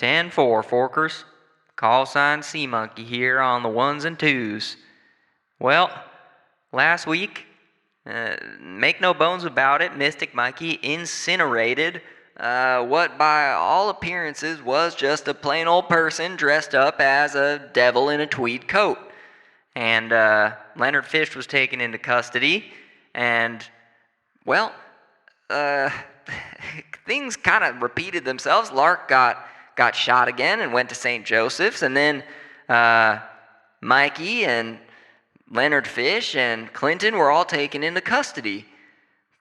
10-4, Forkers. Call sign Sea Monkey here on the ones and twos. Well, last week, make no bones about it, Mystic Mikey incinerated what by all appearances was just a plain old person dressed up as a devil in a tweed coat. And Leonard Fish was taken into custody, and, well, things kind of repeated themselves. Lark got shot again and went to St. Joseph's, and then Mikey and Leonard Fish and Clinton were all taken into custody.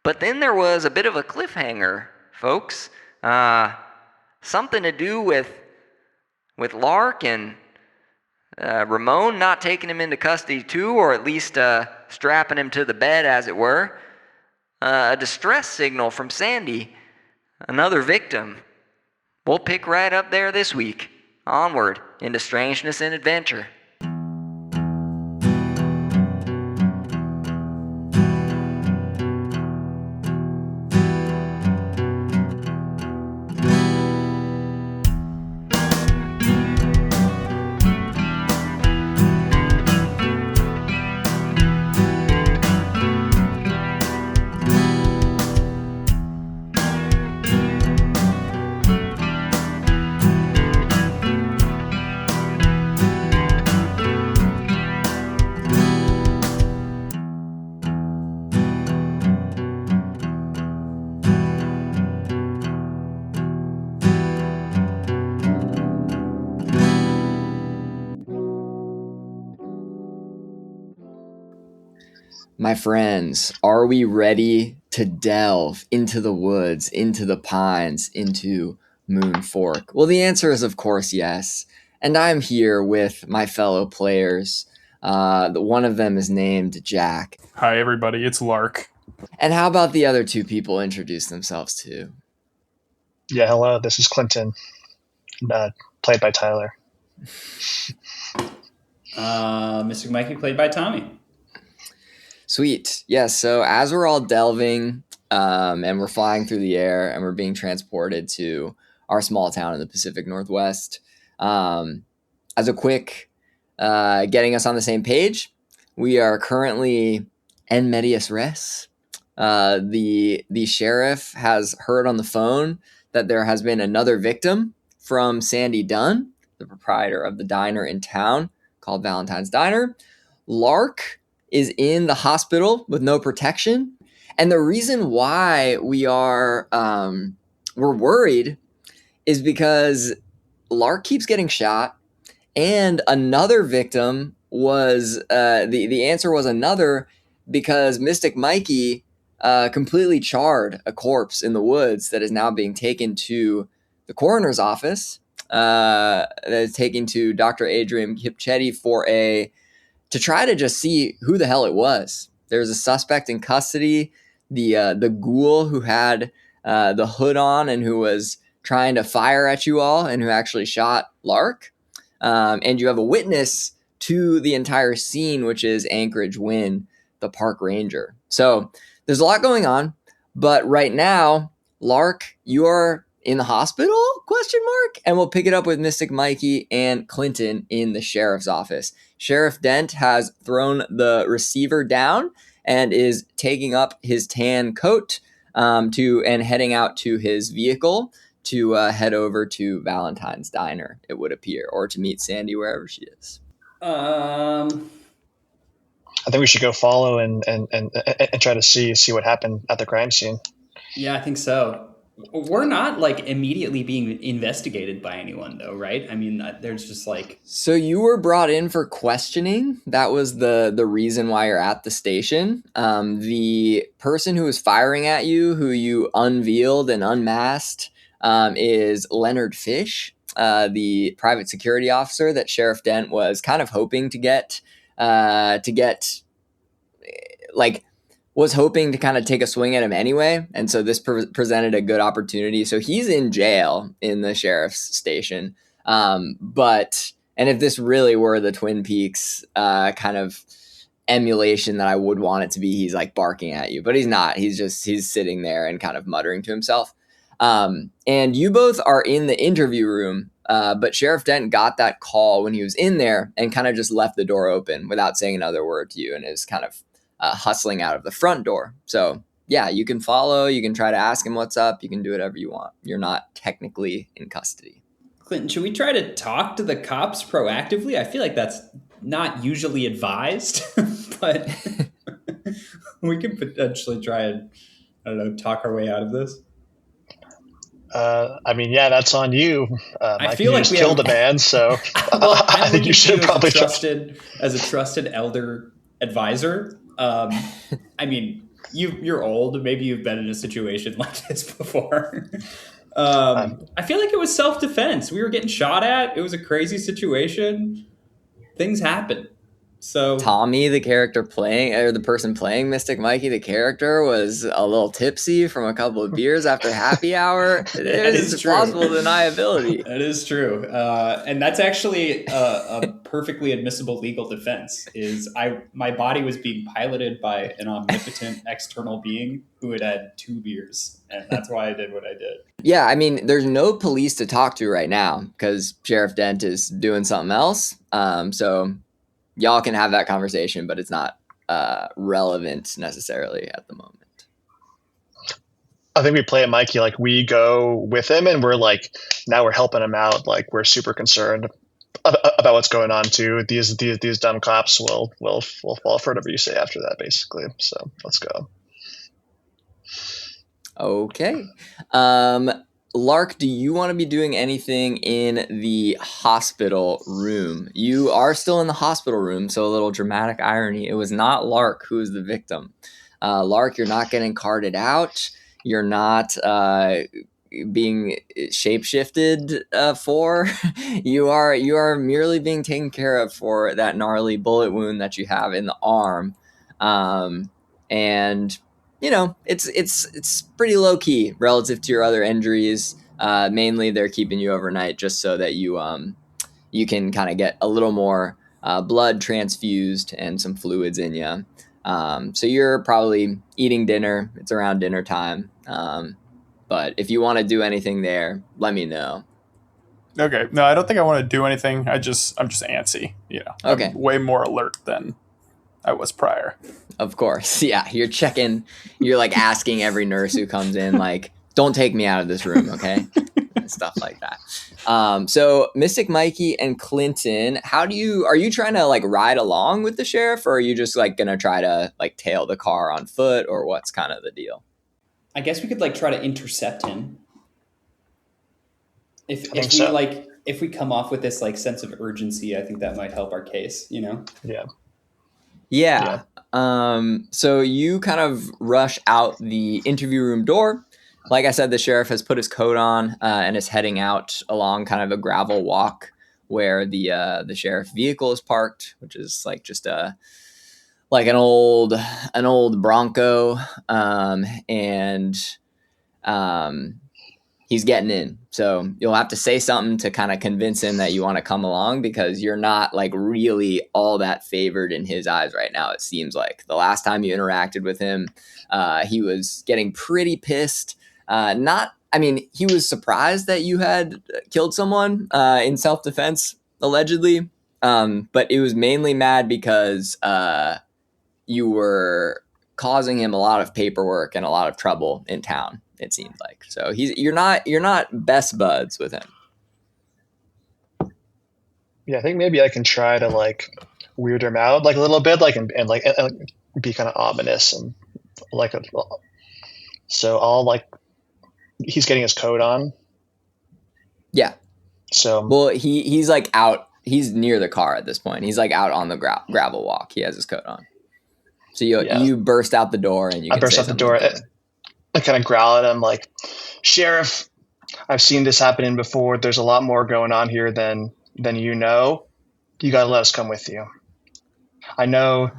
But then there was a bit of a cliffhanger, folks. Something to do with Lark and Ramon not taking him into custody too, or at least strapping him to the bed, as it were. A distress signal from Sandy, another victim. We'll pick right up there this week. Onward into strangeness and adventure. My friends, are we ready to delve into the woods, into the pines, into Moon Fork? Well, the answer is, of course, yes. And I'm here with my fellow players. One of them is named Jack. Hi, everybody. It's Lark. And how about the other two people introduce themselves too? Yeah, hello. This is Clinton, played by Tyler. Mr. Mikey, played by Tommy. Sweet. Yes. So as we're all delving and we're flying through the air and we're being transported to our small town in the Pacific Northwest, as a quick getting us on the same page, we are currently en medias res. The sheriff has heard on the phone that there has been another victim from Sandy Dunn, the proprietor of the diner in town called Valentine's Diner. Lark is in the hospital with no protection. And the reason why we're worried is because Lark keeps getting shot, and another victim was, the answer was another, because Mystic Mikey completely charred a corpse in the woods that is now being taken to the coroner's office, that is taken to Dr. Adrian Kipchetti to try to just see who the hell it was. There's a suspect in custody, the ghoul who had the hood on and who was trying to fire at you all and who actually shot Lark. And you have a witness to the entire scene, which is Anchorage Wynn, the park ranger. So there's a lot going on, but right now, Lark, you're in the hospital? ? And we'll pick it up with Mystic Mikey and Clinton in the sheriff's office. Sheriff Dent has thrown the receiver down and is taking up his tan coat and heading out to his vehicle to head over to Valentine's Diner, it would appear, or to meet Sandy wherever she is. I think we should go follow and try to see what happened at the crime scene. Yeah, I think so. We're not immediately being investigated by anyone, though, right? I mean, there's just So you were brought in for questioning. That was the reason why you're at the station. The person who was firing at you, who you unveiled and unmasked, is Leonard Fish, the private security officer that Sheriff Dent was kind of hoping to get was hoping to kind of take a swing at him anyway. And so this presented a good opportunity. So he's in jail in the sheriff's station. And if this really were the Twin Peaks kind of emulation that I would want it to be, he's barking at you, but he's not. He's sitting there and kind of muttering to himself. And you both are in the interview room But Sheriff Dent got that call when he was in there and kind of just left the door open without saying another word to you, and is kind of hustling out of the front door. So yeah, you can follow, you can try to ask him what's up, you can do whatever you want. You're not technically in custody. Clinton, should we try to talk to the cops proactively? I feel like that's not usually advised, but we could potentially try and, I don't know, talk our way out of this. I mean, yeah, that's on you. I feel like we killed a man, so well, I think you should probably as a trusted elder advisor. I mean, you're old. Maybe you've been in a situation like this before. I feel like it was self-defense. We were getting shot at. It was a crazy situation. Things happen. So Tommy, the character playing, or the person playing Mystic Mikey, the character, was a little tipsy from a couple of beers after happy hour. There's plausible deniability. That is true. And that's actually a perfectly admissible legal defense. My body was being piloted by an omnipotent external being who had 2 beers. And that's why I did what I did. Yeah, I mean, there's no police to talk to right now because Sheriff Dent is doing something else. So y'all can have that conversation, but it's not relevant necessarily at the moment. I think we play it, Mikey. Like, we go with him, and we're like, now we're helping him out. Like, we're super concerned about what's going on too. These dumb cops will fall for whatever you say after that, basically. So let's go. Okay. Lark, do you want to be doing anything in the hospital room? You are still in the hospital room, so a little dramatic irony. It was not Lark who was the victim. Lark, you're not getting carted out. You're not being shapeshifted for. You are merely being taken care of for that gnarly bullet wound that you have in the arm. And you know, it's pretty low key relative to your other injuries. Mainly, they're keeping you overnight just so that you can kind of get a little more blood transfused and some fluids in you. So you're probably eating dinner. It's around dinner time. But if you want to do anything there, let me know. Okay. No, I don't think I want to do anything. I'm just antsy. You know. Okay. I'm way more alert than I was prior. Of course. Yeah. You're checking. You're like asking every nurse who comes in, like, don't take me out of this room. Okay. Stuff like that. So Mystic Mikey and Clinton, are you trying to like ride along with the sheriff, or are you just like going to try to like tail the car on foot, or what's kind of the deal? I guess we could like try to intercept him. If we come off with this like sense of urgency, I think that might help our case, you know? Yeah. So you kind of rush out the interview room door. Like I said, the sheriff has put his coat on and is heading out along kind of a gravel walk where the sheriff vehicle is parked, which is like just an old Bronco, and he's getting in. So you'll have to say something to kind of convince him that you want to come along, because you're not like really all that favored in his eyes right now. It seems like the last time you interacted with him, he was getting pretty pissed. He was surprised that you had killed someone in self-defense, allegedly. But it was mainly mad because you were causing him a lot of paperwork and a lot of trouble in town, it seemed like. So you're not best buds with him. Yeah, I think maybe I can try to like weird him out like a little bit, like and be kind of ominous and like so I'll like he's getting his coat on. Yeah. So well, he's like out. He's near the car at this point. He's like out on the gravel walk. He has his coat on. So you burst out the door and I burst out the door. I kind of growl at him like, "Sheriff, I've seen this happening before. There's a lot more going on here than you know. You got to let us come with you. I know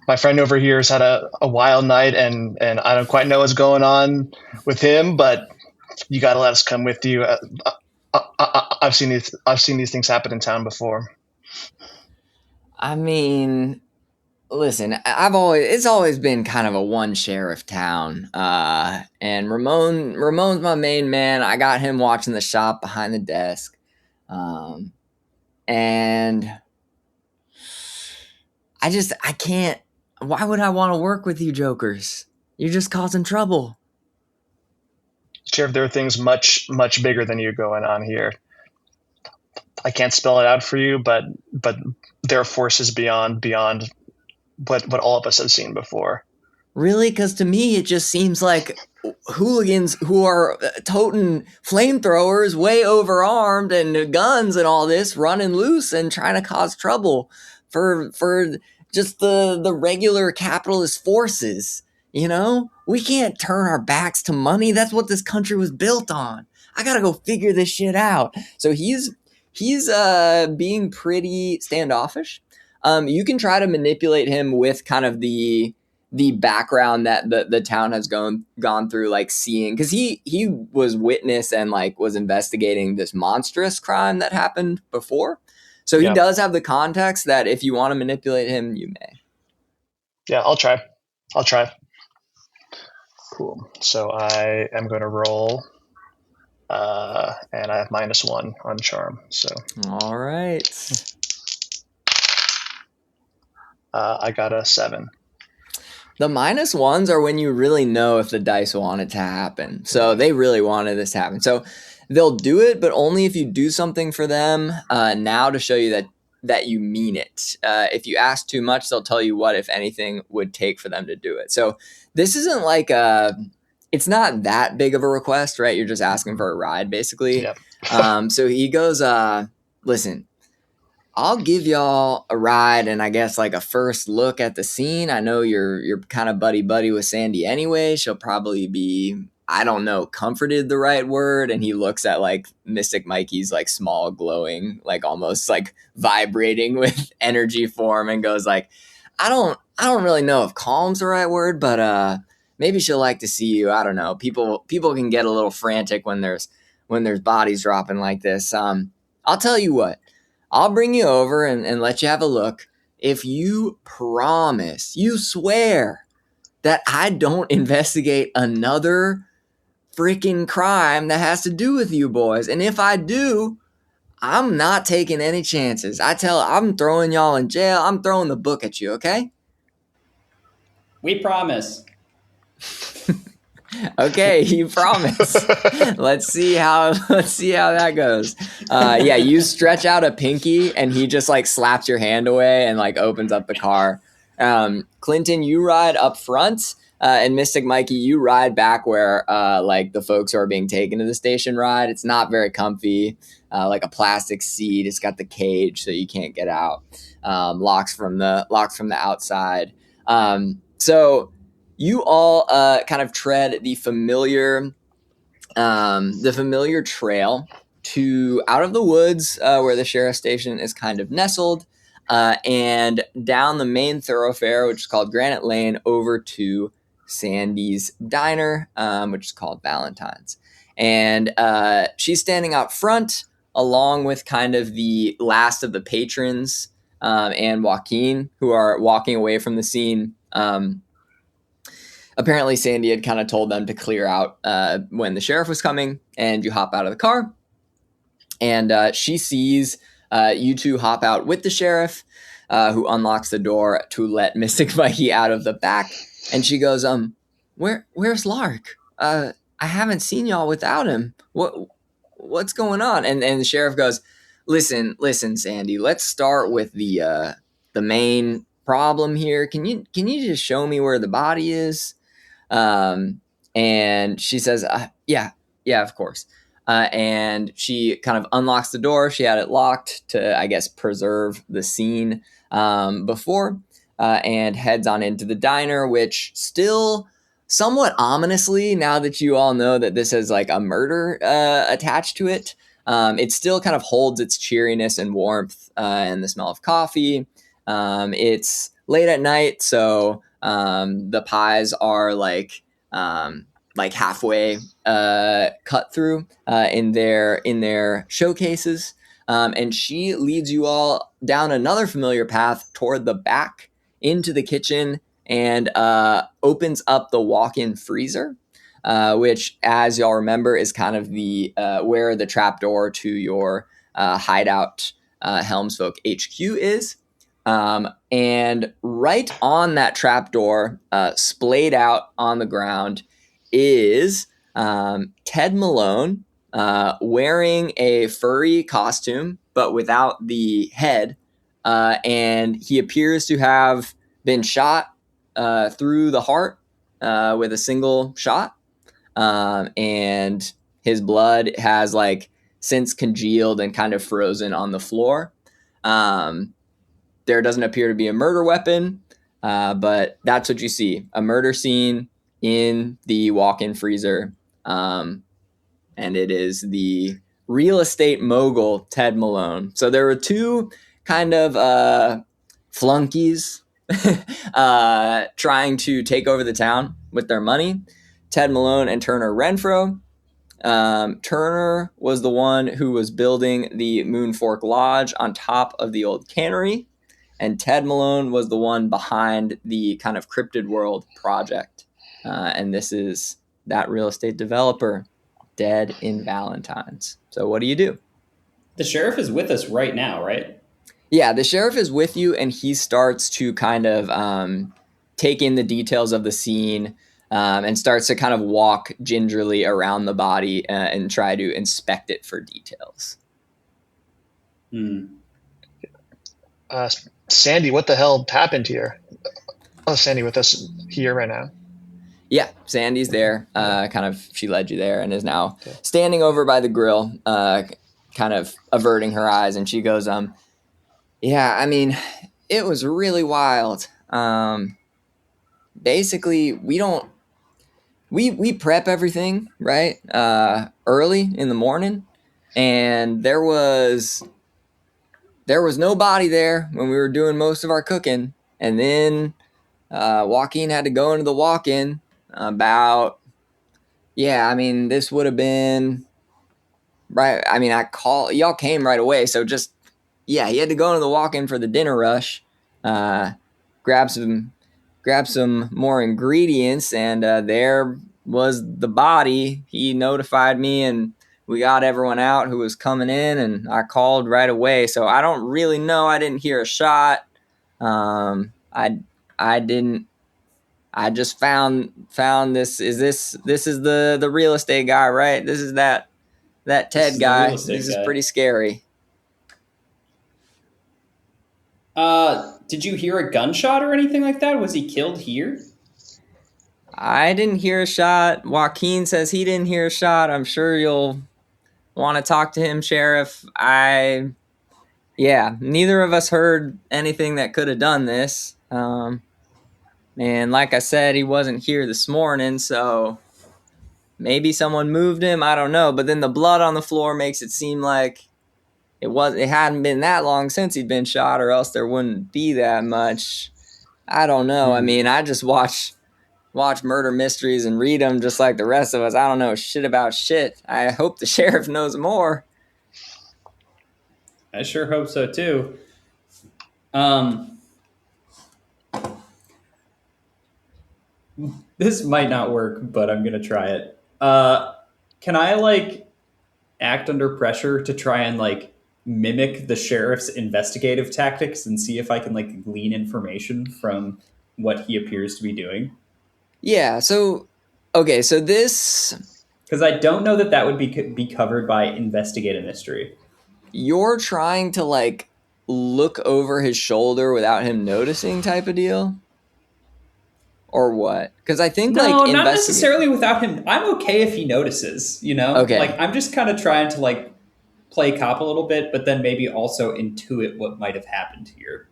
my friend over here has had a wild night, and I don't quite know what's going on with him, but you got to let us come with you. I've seen these things happen in town before." I mean, listen, it's always been kind of a one sheriff town, and Ramon's my main man. I got him watching the shop behind the desk. And I can't. Why would I want to work with you jokers? You're just causing trouble. Sheriff, there are things much, much bigger than you going on here. I can't spell it out for you, but there are forces beyond what all of us have seen before. Really? Because to me, it just seems like hooligans who are toting flamethrowers, way overarmed, and guns and all this, running loose and trying to cause trouble for just the regular capitalist forces. You know, we can't turn our backs to money. That's what this country was built on. I gotta go figure this shit out. So he's being pretty standoffish. You can try to manipulate him with kind of the background that the town has gone through, like seeing, because he was witness and like was investigating this monstrous crime that happened before. So he does have the context that if you want to manipulate him, you may. Yeah, I'll try. Cool. So I am going to roll, and I have -1 on charm. So all right. I got a 7. The -1s are when you really know if the dice want it to happen. So they really wanted this to happen. So they'll do it, but only if you do something for them now to show you that you mean it. If you ask too much, they'll tell you what, if anything, would take for them to do it. So this isn't like it's not that big of a request, right? You're just asking for a ride, basically. Yep. So he goes, listen, I'll give y'all a ride and I guess like a first look at the scene. I know you're kind of buddy with Sandy anyway. She'll probably be, I don't know, comforted the right word. And he looks at like Mystic Mikey's like small glowing, like almost like vibrating with energy form and goes like, I don't really know if calm's the right word, but maybe she'll like to see you. I don't know. People can get a little frantic when there's bodies dropping like this. I'll tell you what. I'll bring you over and let you have a look if you promise, you swear that I don't investigate another freaking crime that has to do with you boys. And if I do, I'm not taking any chances. I'm throwing y'all in jail. I'm throwing the book at you, okay? We promise. Okay, you promise. Let's see how that goes. You stretch out a pinky and he just like slaps your hand away and like opens up the car. Clinton, you ride up front, and Mystic Mikey, you ride back where like the folks who are being taken to the station ride. It's not very comfy, like a plastic seat. It's got the cage so you can't get out. Locks from the outside. So you all kind of tread the familiar trail to out of the woods where the sheriff's station is kind of nestled, and down the main thoroughfare, which is called Granite Lane, over to Sandy's diner, which is called Valentine's. And she's standing out front along with kind of the last of the patrons and Joaquin, who are walking away from the scene. Apparently, Sandy had kind of told them to clear out when the sheriff was coming, and you hop out of the car. And she sees you two hop out with the sheriff, who unlocks the door to let Mystic Mikey out of the back. And she goes, where's Lark? I haven't seen y'all without him. What's going on? And the sheriff goes, listen, Sandy, let's start with the main problem here. Can you just show me where the body is? And she says, yeah, of course. And she kind of unlocks the door. She had it locked to, I guess, preserve the scene before, and heads on into the diner, which still somewhat ominously, now that you all know that this has like a murder attached to it, it still kind of holds its cheeriness and warmth and the smell of coffee. It's late at night, so the pies are like halfway cut through in their showcases, and she leads you all down another familiar path toward the back into the kitchen and opens up the walk-in freezer. which, as y'all remember, is kind of the where the trapdoor to your hideout Helmsfolk HQ is. And right on that trapdoor, splayed out on the ground, is Ted Malone wearing a furry costume, but without the head. And he appears to have been shot through the heart with a single shot. And his blood has like since congealed and kind of frozen on the floor. There doesn't appear to be a murder weapon, but that's what you see. A murder scene in the walk-in freezer. And it is the real estate mogul, Ted Malone. So there were two kind of flunkies trying to take over the town with their money. Ted Malone and Turner Renfro. Turner was the one who was building the Moonfork Lodge on top of the old cannery. And Ted Malone was the one behind the kind of Cryptid World project. And this is that real estate developer, dead in Valentine's. So what do you do? The sheriff is with us right now, right? Yeah, the sheriff is with you, and he starts to kind of take in the details of the scene and starts to kind of walk gingerly around the body and try to inspect it for details. Sandy, what the hell happened here? Oh, Sandy with us here right now. Yeah, Sandy's there. She led you there and is now standing over by the grill, kind of averting her eyes, and she goes, yeah, I mean, it was really wild. Basically, we prep everything, right? Early in the morning, and there was no body there when we were doing most of our cooking. And then Joaquin had to go into the walk-in about, this would have been right. I mean, y'all came right away. So just, he had to go into the walk-in for the dinner rush, grab some more ingredients. And there was the body. He notified me and we got everyone out who was coming in, and I called right away. So I don't really know. I didn't hear a shot. I didn't. I just found this. This is the real estate guy, right? This is that Ted guy. This is pretty scary. Did you hear a gunshot or anything like that? Was he killed here? I didn't hear a shot. Joaquin says he didn't hear a shot. I'm sure you'll want to talk to him, Sheriff. Neither of us heard anything that could have done this. And like I said, he wasn't here this morning, so maybe someone moved him. I don't know. But then the blood on the floor makes it seem like it hadn't been that long since he'd been shot, or else there wouldn't be that much. I don't know. I mean, I just watch murder mysteries and read them just like the rest of us. I don't know shit about shit. I hope the sheriff knows more. I sure hope so too. This might not work, but I'm gonna try it. Can I act under pressure to try and mimic the sheriff's investigative tactics and see if I can glean information from what he appears to be doing? Yeah. So this, because I don't know that would be covered by investigate a mystery. You're trying to look over his shoulder without him noticing, type of deal, or what? Because I think not necessarily without him. I'm okay if he notices. Okay. I'm just kind of trying to play cop a little bit, but then maybe also intuit what might have happened here.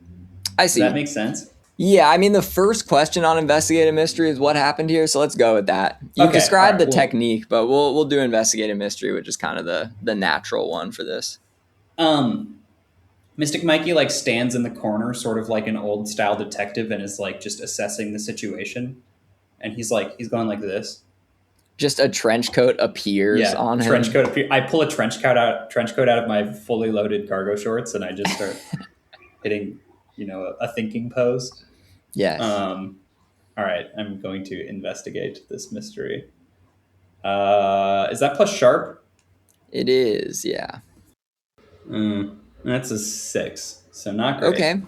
I see. Does that make sense? Yeah, I mean, the first question on investigate a mystery is what happened here, so let's go with that. You described the technique, but we'll do investigate a mystery, which is kind of the natural one for this. Mystic Mikey stands in the corner, sort of like an old style detective, and is just assessing the situation. And he's going like this. Just a trench coat appears on him. Trench coat appears. I pull a trench coat out of my fully loaded cargo shorts, and I just start hitting, a thinking pose. Yes. All right, I'm going to investigate this mystery. Is that plus sharp? It is, yeah. That's a 6, so not great. Okay.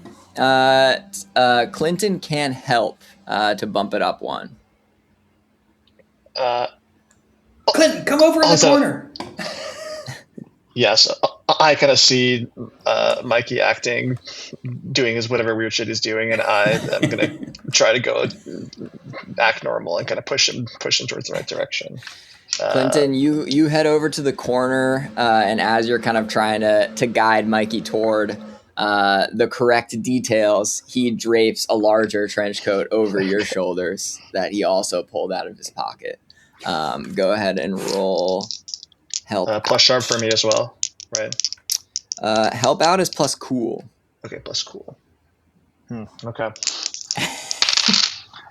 Clinton can help to bump it up 1. Clinton, come over in the corner. Yes, I kind of see Mikey acting, doing his whatever weird shit he's doing, and I am gonna try to go act normal and kind of push him towards the right direction. Clinton, you head over to the corner, and as you're kind of trying to guide Mikey toward the correct details, he drapes a larger trench coat over your shoulders that he also pulled out of his pocket. Go ahead and roll help. Plus sharp for me as well, right? Help out is plus cool. Okay, plus cool. Okay.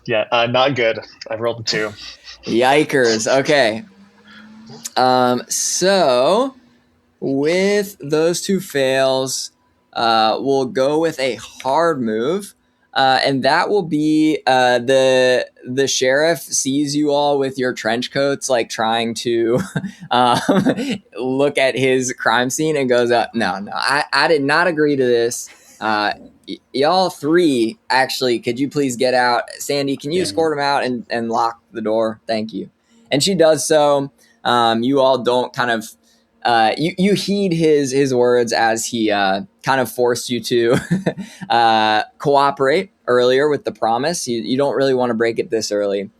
Yeah, not good. I rolled a 2. Yikers. Okay. So with those 2 fails, we'll go with a hard move. And that will be the sheriff sees you all with your trench coats, like trying to look at his crime scene and goes, no, I did not agree to this. Y'all 3, actually, could you please get out? Sandy, can you escort him out and lock the door? Thank you. And she does so. You all don't kind of you heed his words as he kind of forced you to cooperate earlier with the promise. You don't really want to break it this early.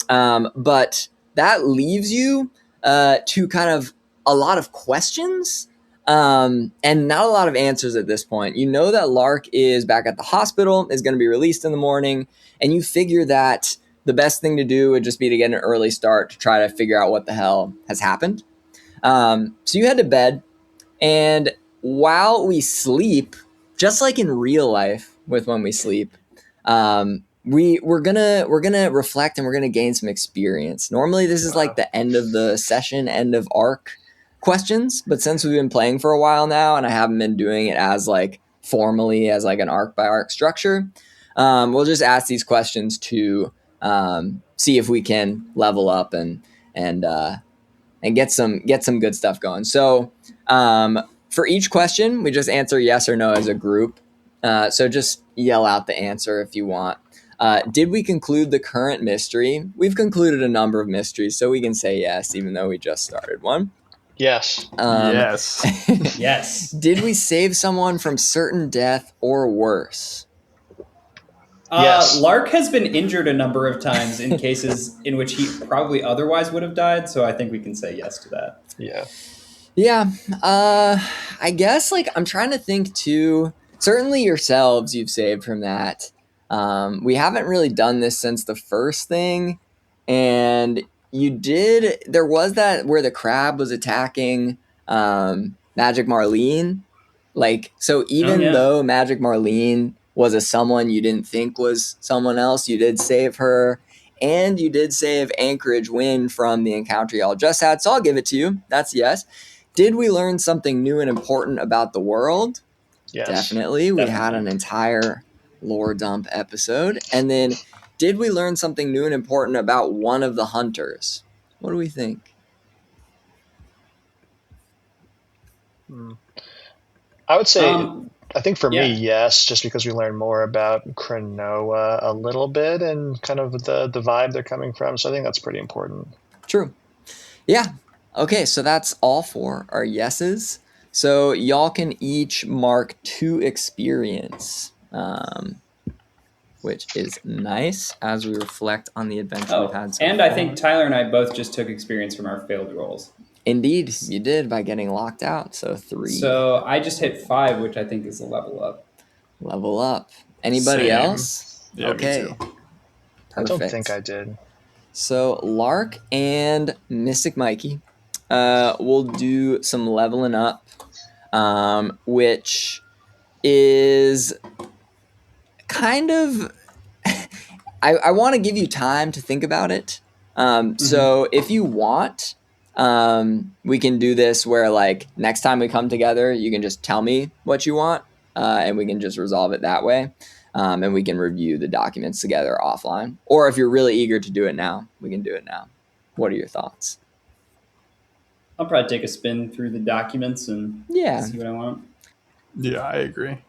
But that leaves you to kind of a lot of questions and not a lot of answers at this point. You know that Lark is back at the hospital, is going to be released in the morning, and you figure that the best thing to do would just be to get an early start to try to figure out what the hell has happened. So you head to bed, and while we sleep, just like in real life with when we sleep, we're gonna reflect and we're gonna gain some experience. Normally this is like the end of the session, end of arc questions, but since we've been playing for a while now and I haven't been doing it as like formally as like an arc by arc structure, we'll just ask these questions to see if we can level up and get some good stuff going. So for each question, we just answer yes or no as a group. So just yell out the answer if you want. Did we conclude the current mystery? We've concluded a number of mysteries, so we can say yes, even though we just started one. Yes. Yes. Yes. Did we save someone from certain death or worse? Yes. Lark has been injured a number of times in cases in which he probably otherwise would have died, so I think we can say yes to that. Yeah. Yeah. I guess like I'm trying to think too. Certainly yourselves you've saved from that. We haven't really done this since the first thing, and there was that where the crab was attacking Magic Marlene. Like, so even though Magic Marlene was a someone you didn't think was someone else, you did save her, and you did save Anchorage Wind from the encounter y'all just had, so I'll give it to you. That's yes. Did we learn something new and important about the world? Yes. Definitely. We had an entire lore dump episode. And then, did we learn something new and important about one of the hunters? What do we think? I would say, I think for me, yeah. yes, just because we learned more about Cronoa a little bit and kind of the vibe they're coming from. So I think that's pretty important. True. Yeah. Okay, so that's all for our yeses. So y'all can each mark 2 experience, which is nice as we reflect on the adventure we've had so and far. I think Tyler and I both just took experience from our failed rolls. Indeed, you did by getting locked out. So 3. So I just hit 5, which I think is a level up. Level up. Anybody Same. else? Yeah, okay. me too. Perfect. I don't think I did. So Lark and Mystic Mikey will do some leveling up, which is kind of... I want to give you time to think about it. So if you want, we can do this where like next time we come together, you can just tell me what you want, and we can just resolve it that way. And we can review the documents together offline. Or if you're really eager to do it now, we can do it now. What are your thoughts? I'll probably take a spin through the documents and see what I want. Yeah, I agree.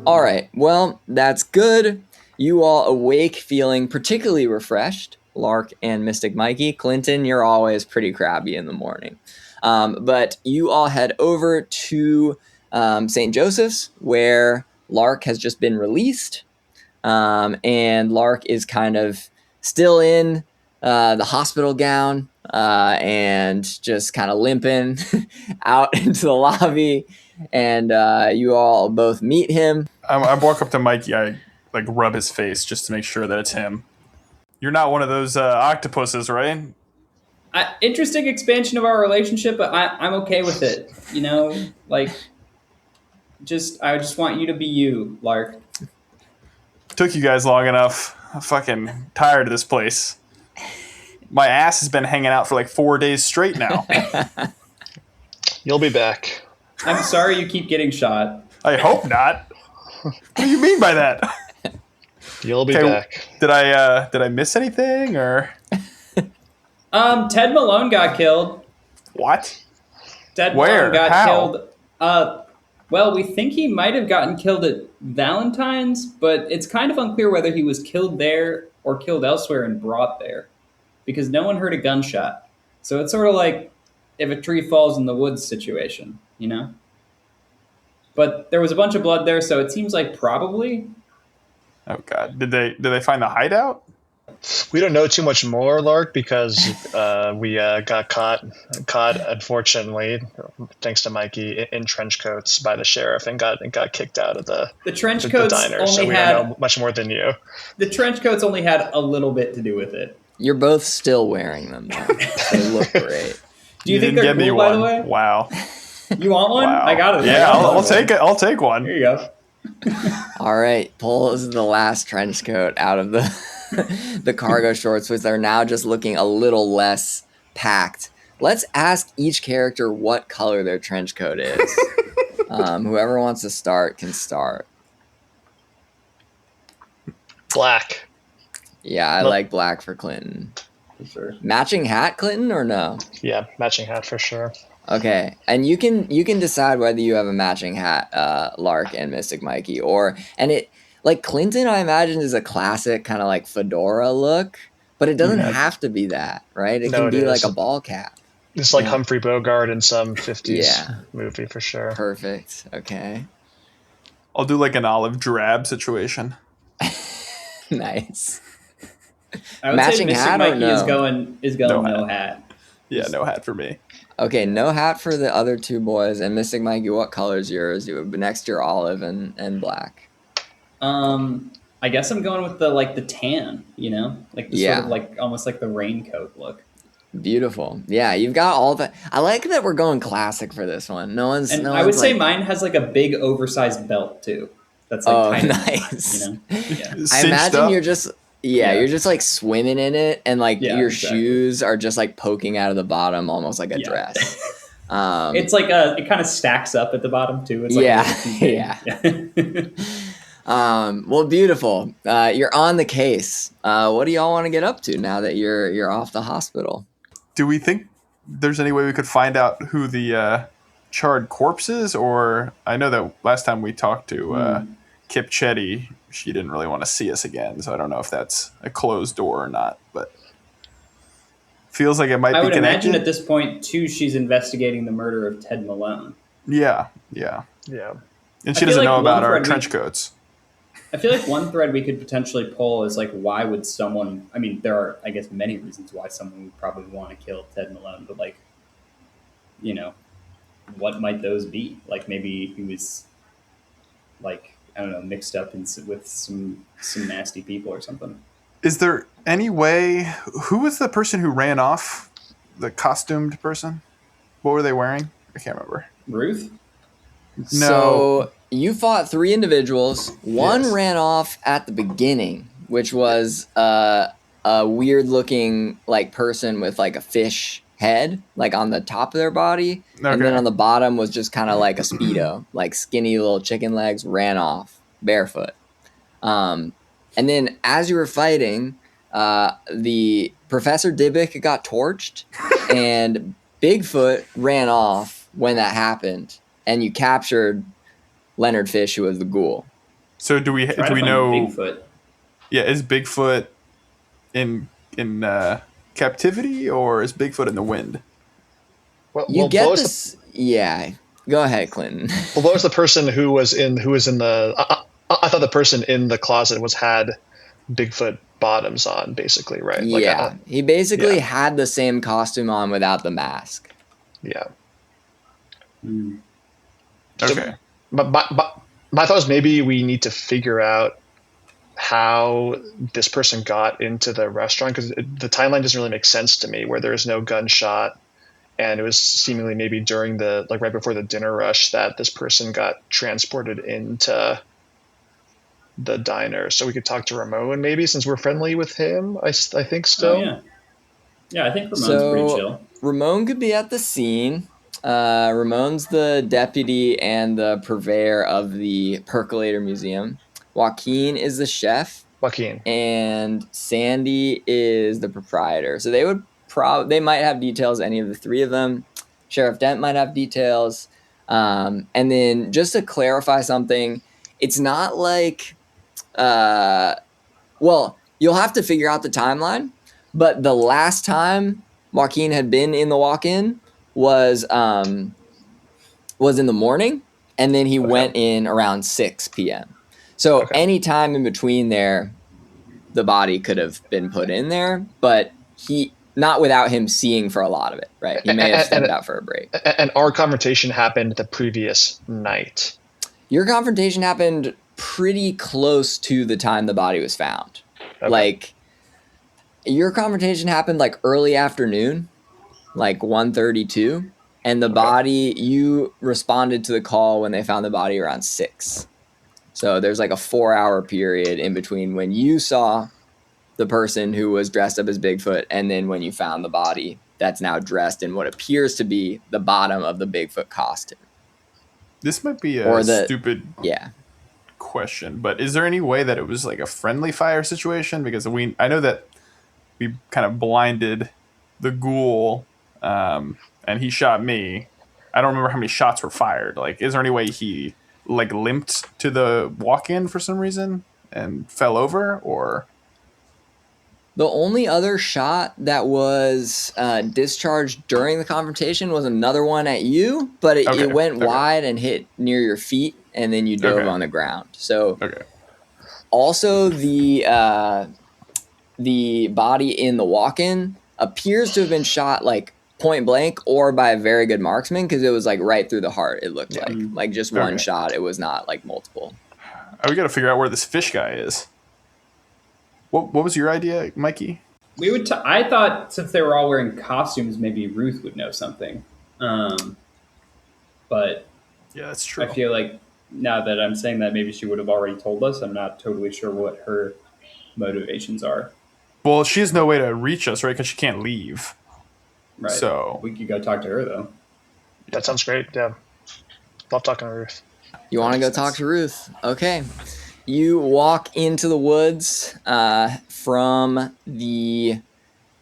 All right, well, that's good. You all awake feeling particularly refreshed, Lark and Mystic Mikey. Clinton, you're always pretty crabby in the morning. But you all head over to St. Joseph's, where Lark has just been released. And Lark is kind of still in the hospital gown and just kind of limping out into the lobby. And you all both meet him. I walk up to Mikey. I like rub his face just to make sure that it's him. You're not one of those octopuses, right? Interesting expansion of our relationship, but I'm okay with it. You know, like, I just want you to be you, Lark. Took you guys long enough. I'm fucking tired of this place. My ass has been hanging out for like 4 days straight now. You'll be back. I'm sorry you keep getting shot. I hope not. What do you mean by that? You'll be back. Did I miss anything or? Ted Malone got killed. What? Ted Where? Malone got How? killed. Well, we think he might have gotten killed at Valentine's, but it's kind of unclear whether he was killed there or killed elsewhere and brought there, because no one heard a gunshot. So it's sort of like if a tree falls in the woods situation, you know? But there was a bunch of blood there, so it seems like probably. Oh God! Did they find the hideout? We don't know too much more, Lark, because we got caught, unfortunately, thanks to Mikey, in trench coats by the sheriff and got kicked out of the trench coats diner. only So we don't know much more than you. The trench coats only had a little bit to do with it. You're both still wearing them, though. They look great. Do you think they're cool, by the way? Wow. You want one? Wow. I got it. Yeah, I'll take it. I'll take one. Here you go. All right, pulls the last trench coat out of the the cargo shorts, which are now just looking a little less packed. Let's ask each character what color their trench coat is. Whoever wants to start can start. Black. Yeah, I like black for Clinton. For sure. Matching hat, Clinton, or no? Yeah, matching hat for sure. Okay, and you can decide whether you have a matching hat, Lark and Mystic Mikey, and it like Clinton. I imagine is a classic kind of like fedora look, but it doesn't have to be that, right? It can be like a ball cap. It's like Humphrey Bogart in some 50s movie for sure. Perfect. Okay. I'll do like an olive drab situation. Nice. I would Matching say hat Mystic or Mikey is going No no hat. Yeah, no hat for me. Okay, no hat for the other two boys. And Mystic Mikey, what color's yours? You next year olive and black. I guess I'm going with the tan, you know? Like the sort of like almost like the raincoat look. Beautiful. Yeah, you've got all the I like that we're going classic for this one. I would say mine has like a big oversized belt too. That's like nice. You know? Yeah. I imagine you're just you're just like swimming in it, and like your shoes are just like poking out of the bottom, almost like a dress. It's like it kind of stacks up at the bottom too. It's well, beautiful. You're on the case. What do y'all want to get up to now that you're off the hospital? Do we think there's any way we could find out who the charred corpse is? Or I know that last time we talked to Kip Chetty, she didn't really want to see us again, so I don't know if that's a closed door or not, but feels like it might be connected. I would imagine at this point, too, she's investigating the murder of Ted Malone. Yeah. And she doesn't know about our trench coats. I feel like one thread we could potentially pull is like, why would someone, I mean, there are, I guess, many reasons why someone would probably want to kill Ted Malone, but like, you know, what might those be? Like maybe he was like, I don't know, mixed up with some nasty people or something. Is there any way? Who was the person who ran off? The costumed person? What were they wearing? I can't remember. Ruth? No. So you fought 3 individuals. One ran off at the beginning which was a weird looking like person with like a fish head like on the top of their body, and then Okay. on the bottom was just kind of like a Speedo, like skinny little chicken legs, ran off barefoot. And then as you were fighting, the Professor Dybbuk got torched, and Bigfoot ran off when that happened, and you captured Leonard Fish, who was the ghoul. So do we Try to find know? Bigfoot. Yeah, is Bigfoot in captivity, or is Bigfoot in the wind? You get this, yeah. Go ahead, Clinton. Well, what was the person who was in the? I thought the person in the closet had Bigfoot bottoms on, basically, right? Yeah, he basically had the same costume on without the mask. Yeah. Okay. So, my thought was maybe we need to figure out how this person got into the restaurant, because the timeline doesn't really make sense to me, where there is no gunshot, and it was seemingly maybe during the right before the dinner rush that this person got transported into the diner. So we could talk to Ramon maybe, since we're friendly with him. I think still. Oh, yeah, I think Ramon's pretty chill. Ramon could be at the scene. Ramon's the deputy and the purveyor of the Percolator Museum. Joaquin is the chef. And Sandy is the proprietor. So they would they might have details, any of the three of them. Sheriff Dent might have details. And then just to clarify something, it's not like well, you'll have to figure out the timeline, but the last time Joaquin had been in the walk-in was in the morning, and then he went in around 6 p.m. So any time in between there, the body could have been put in there, but not without him seeing for a lot of it, right? He may have stepped out for a break. And our confrontation happened the previous night. Your confrontation happened pretty close to the time the body was found. Okay. Like, your confrontation happened like early afternoon, like 1:32, and the body, you responded to the call when they found the body around 6. So there's like a 4-hour period in between when you saw the person who was dressed up as Bigfoot and then when you found the body that's now dressed in what appears to be the bottom of the Bigfoot costume. This might be a stupid question, but is there any way that it was like a friendly fire situation? Because I know that we kind of blinded the ghoul, and he shot me. I don't remember how many shots were fired. Like, is there any way he like limped to the walk-in for some reason and fell over? Or the only other shot that was discharged during the confrontation was another one at you, but it went wide and hit near your feet, and then you dove on the ground. So also the body in the walk-in appears to have been shot like point blank or by a very good marksman, because it was like right through the heart. It looked like just one shot. It was not like multiple. We got to figure out where this fish guy is. What was your idea, Mikey? We would. I thought since they were all wearing costumes, maybe Ruth would know something. But yeah, that's true. I feel like now that I'm saying that, maybe she would have already told us. I'm not totally sure what her motivations are. Well, she has no way to reach us, right? Because she can't leave. Right. So we could go talk to her, though. That sounds great. Yeah. Love talking to Ruth. You want to go talk to Ruth? Okay. You walk into the woods from the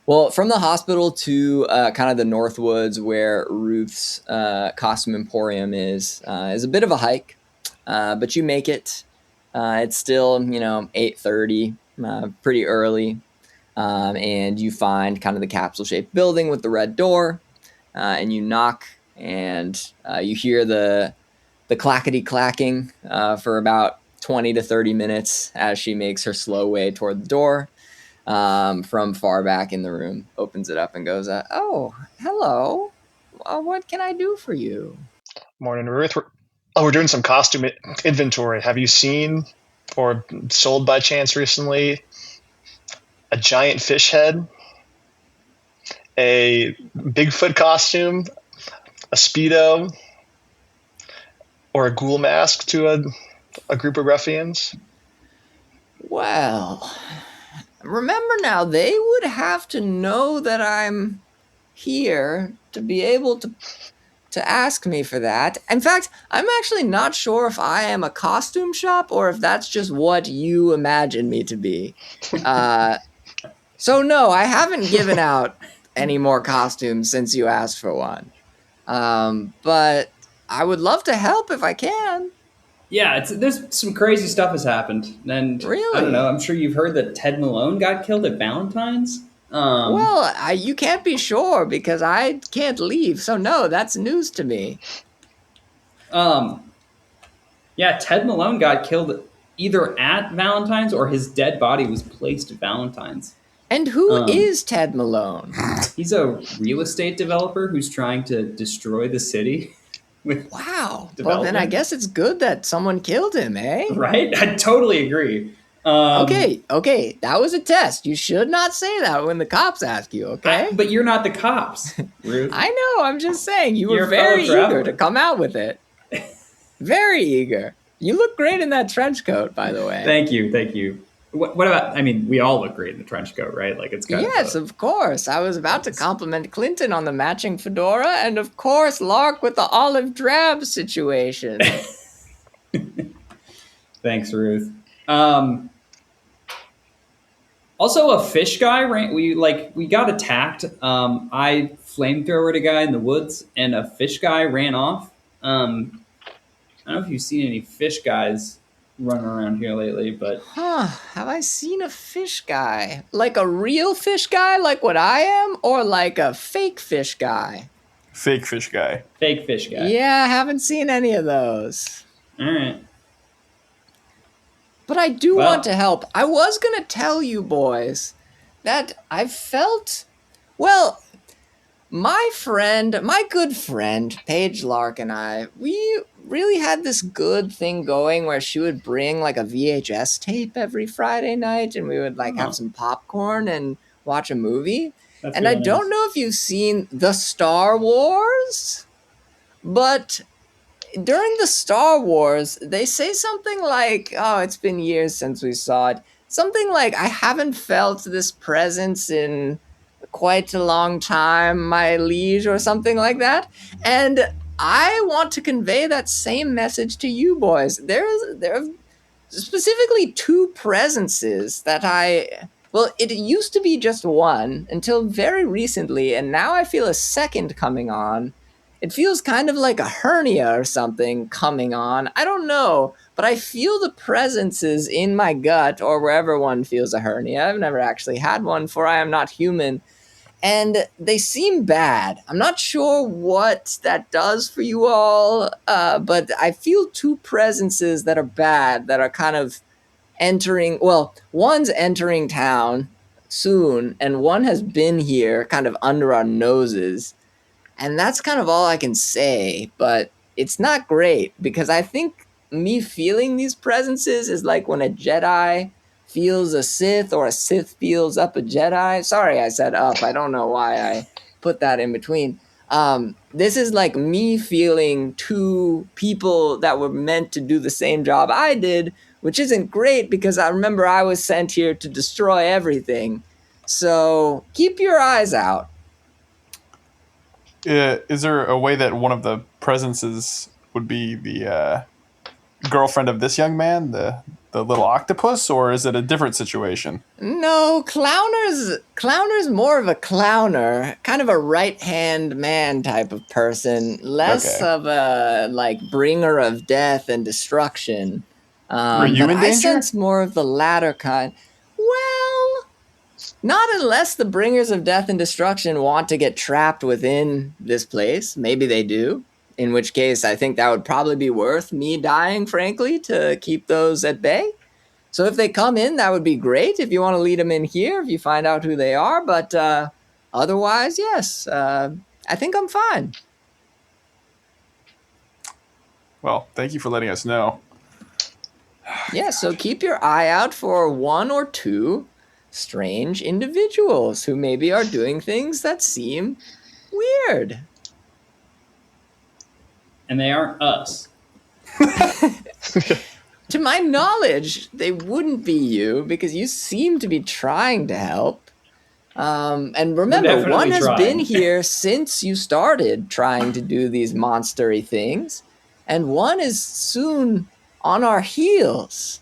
hospital to kind of the north woods where Ruth's costume emporium is a bit of a hike, but you make it. It's still 8:30, pretty early, and you find kind of the capsule-shaped building with the red door, and you knock, and you hear the clackety clacking for about 20 to 30 minutes as she makes her slow way toward the door from far back in the room, opens it up and goes, oh, hello. What can I do for you? Morning, Ruth. We're doing some costume inventory. Have you seen or sold by chance recently a giant fish head, a Bigfoot costume, a Speedo, or a ghoul mask to a group of ruffians? Well, remember now, they would have to know that I'm here to be able to ask me for that. In fact, I'm actually not sure if I am a costume shop or if that's just what you imagine me to be. So no, I haven't given out any more costumes since you asked for one. But I would love to help if I can. Yeah, there's some crazy stuff has happened, and Really? I don't know. I'm sure you've heard that Ted Malone got killed at Valentine's. Well, you can't be sure because I can't leave. So no, that's news to me. Yeah, Ted Malone got killed either at Valentine's or his dead body was placed at Valentine's. And who is Ted Malone? He's a real estate developer who's trying to destroy the city. Wow. Well, then I guess it's good that someone killed him, eh? Right? I totally agree. Okay. That was a test. You should not say that when the cops ask you, okay? But you're not the cops, Ruth. I know. I'm just saying. You You're were a fellow very eager traveler. to come out with it. Very eager. You look great in that trench coat, by the way. Thank you. What about, I mean, we all look great in the trench coat, right? Like it's kind Yes, of course. I was about to compliment Clinton on the matching fedora, and of course, Lark with the olive drab situation. Thanks, Ruth. Also, a fish guy ran. We got attacked. I flamethrowered a guy in the woods, and a fish guy ran off. I don't know if you've seen any fish guys running around here lately, but Have I seen a fish guy? Like a real fish guy, like what I am, or like a fake fish guy? Fake fish guy. fake fish guy. Yeah, I haven't seen any of those. All right. But I do Well- want to help. I was going to tell you boys that I felt, well, my good friend, Paige Lark and I, we really had this good thing going where she would bring like a VHS tape every Friday night and we would like have some popcorn and watch a movie. That's And I really don't nice. know if you've seen the Star Wars, but during the Star Wars, they say something like, oh, it's been years since we saw it. Something like, I haven't felt this presence in quite a long time, my liege, or something like that. And I want to convey that same message to you boys. There are specifically two presences that well, it used to be just one until very recently, and now I feel a second coming on. It feels kind of like a hernia or something coming on. I don't know, but I feel the presences in my gut or wherever one feels a hernia. I've never actually had one, for I am not human. And they seem bad. I'm not sure what that does for you all, but I feel two presences that are bad, that are kind of entering, well, one's entering town soon, and one has been here kind of under our noses. And that's kind of all I can say, but it's not great, because I think me feeling these presences is like when a Jedi feels a Sith or a Sith feels up a Jedi. Sorry, I said up. I don't know why I put that in between. This is like me feeling two people that were meant to do the same job I did, which isn't great because I remember I was sent here to destroy everything. So keep your eyes out. Is there a way that one of the presences would be the girlfriend of this young man, the little octopus, or is it a different situation? No, Clowner's more of a clowner, kind of a right-hand man type of person, less Okay. of a like bringer of death and destruction. Were you but in I danger? sense more of the latter kind. Well, not unless the bringers of death and destruction want to get trapped within this place. Maybe they do. In which case, I think that would probably be worth me dying, frankly, to keep those at bay. So if they come in, that would be great. If you want to lead them in here, if you find out who they are. But otherwise, yes, I think I'm fine. Well, thank you for letting us know. Yeah, so keep your eye out for one or two strange individuals who maybe are doing things that seem weird. And they aren't us. To my knowledge, they wouldn't be you because you seem to be trying to help. And remember, one has been here since you started trying to do these monstery things, and one is soon on our heels.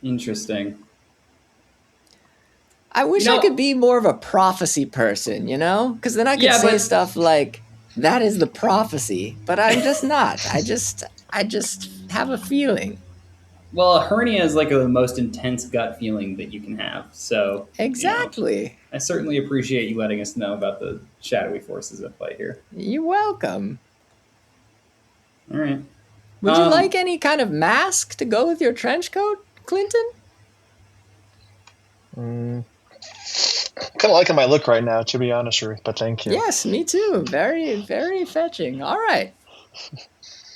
Interesting. I wish I could be more of a prophecy person, because then I could say stuff like, that is the prophecy, but I'm just not. I just have a feeling. Well, hernia is like the most intense gut feeling that you can have. So exactly. I certainly appreciate you letting us know about the shadowy forces at play here. You're welcome. All right. Would you like any kind of mask to go with your trench coat, Clinton? Kind of liking my look right now, to be honest, Ruth, but thank you. Yes, me too. Very, very fetching. All right.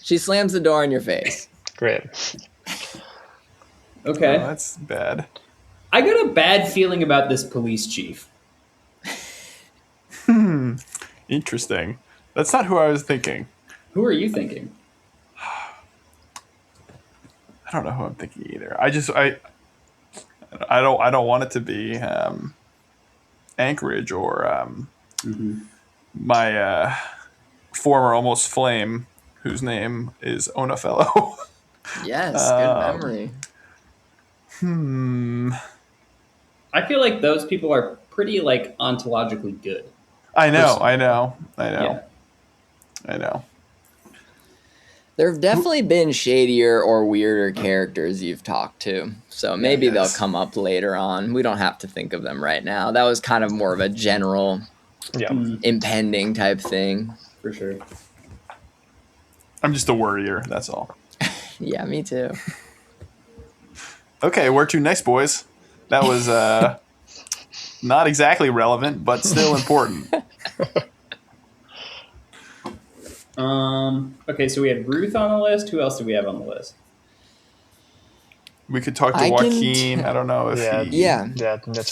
She slams the door in your face. Great. Okay. Oh, that's bad. I got a bad feeling about this police chief. Interesting. That's not who I was thinking. Who are you thinking? I don't know who I'm thinking either. I don't want it to be Anchorage or my former almost flame, whose name is Onafellow. Yes, good memory. I feel like those people are pretty ontologically good. I know. There have definitely been shadier or weirder characters you've talked to, so maybe they'll come up later on. We don't have to think of them right now. That was kind of more of a general impending type thing. For sure. I'm just a worrier, that's all. Yeah, me too. Okay, where to next, boys? That was not exactly relevant, but still important. Okay, so we had Ruth on the list. Who else do we have on the list? We could talk to Joaquin. I don't know if that's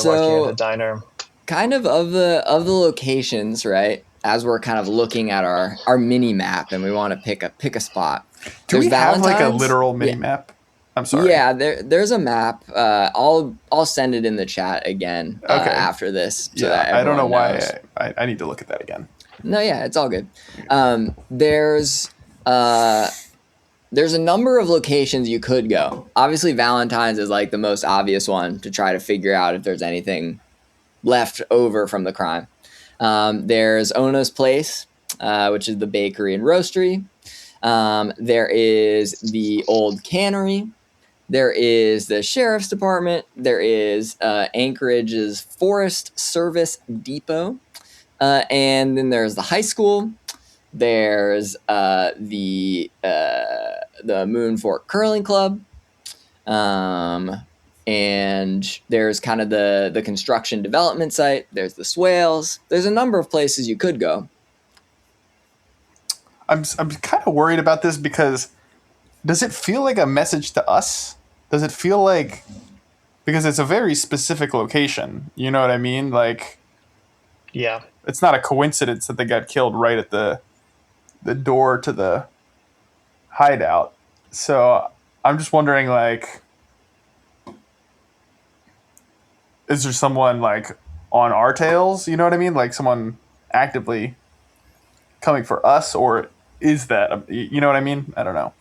Joaquin at the diner. Kind of the locations, right? As we're kind of looking at our mini map, and we want to pick a spot. Do we have like a literal mini map? I'm sorry. Yeah, there's a map. I'll send it in the chat again after this. So that I don't know why knows. I need to look at that again. No, yeah, it's all good. There's a number of locations you could go. Obviously, Valentine's is like the most obvious one to try to figure out if there's anything left over from the crime. There's Ona's Place, which is the bakery and roastery. There is the old cannery. There is the sheriff's department. There is Anchorage's Forest Service Depot. And then there's the high school. There's the Moon Fork Curling Club. And there's kind of the construction development site. There's the Swales. There's a number of places you could go. I'm kind of worried about this because does it feel like a message to us? Does it feel like, because it's a very specific location, you know what I mean? Like, yeah, it's not a coincidence that they got killed right at the door to the hideout. So I'm just wondering, like, is there someone like on our tails? You know what I mean? Like someone actively coming for us, or is that, you know what I mean? I don't know.